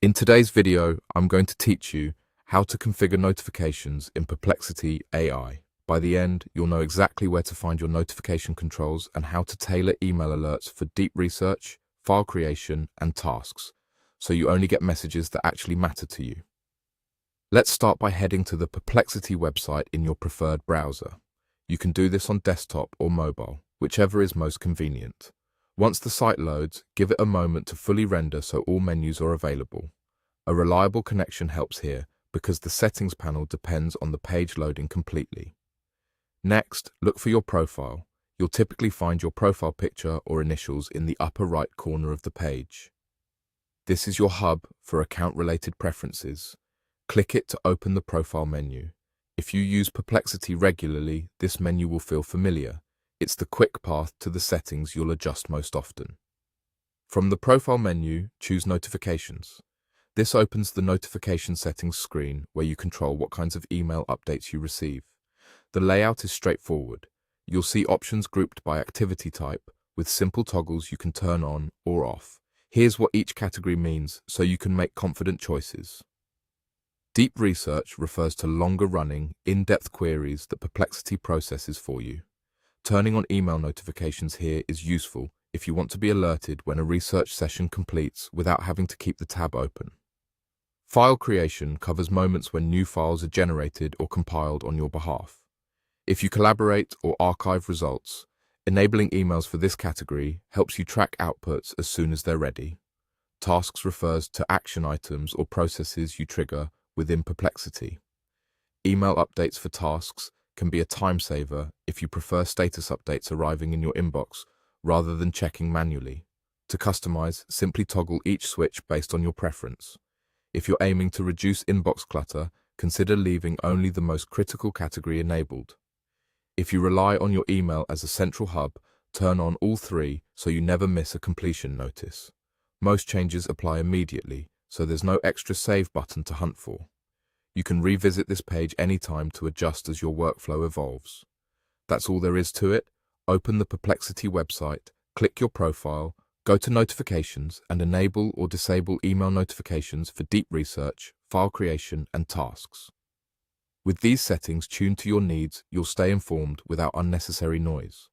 In today's video, I'm going to teach you how to configure notifications in Perplexity AI. By the end, you'll know exactly where to find your notification controls and how to tailor email alerts for deep research, file creation, and tasks, so you only get messages that actually matter to you. Let's start by heading to the Perplexity website in your preferred browser. You can do this on desktop or mobile, whichever is most convenient. Once the site loads, give it a moment to fully render so all menus are available. A reliable connection helps here because the settings panel depends on the page loading completely. Next, look for your profile. You'll typically find your profile picture or initials in the upper right corner of the page. This is your hub for account-related preferences. Click it to open the profile menu. If you use Perplexity regularly, this menu will feel familiar. It's the quick path to the settings you'll adjust most often. From the profile menu, choose Notifications. This opens the notification settings screen where you control what kinds of email updates you receive. The layout is straightforward. You'll see options grouped by activity type with simple toggles you can turn on or off. Here's what each category means so you can make confident choices. Deep research refers to longer-running, in-depth queries that Perplexity processes for you. Turning on email notifications here is useful if you want to be alerted when a research session completes without having to keep the tab open. File creation covers moments when new files are generated or compiled on your behalf. If you collaborate or archive results, enabling emails for this category helps you track outputs as soon as they're ready. Tasks refers to action items or processes you trigger within Perplexity. Email updates for tasks can be a time saver if you prefer status updates arriving in your inbox rather than checking manually. To customize, simply toggle each switch based on your preference. If you're aiming to reduce inbox clutter, consider leaving only the most critical category enabled. If you rely on your email as a central hub, turn on all three so you never miss a completion notice. Most changes apply immediately, so there's no extra save button to hunt for. You can revisit this page anytime to adjust as your workflow evolves. That's all there is to it. Open the Perplexity website, click your profile, go to Notifications, and enable or disable email notifications for deep research, file creation, and tasks. With these settings tuned to your needs, you'll stay informed without unnecessary noise.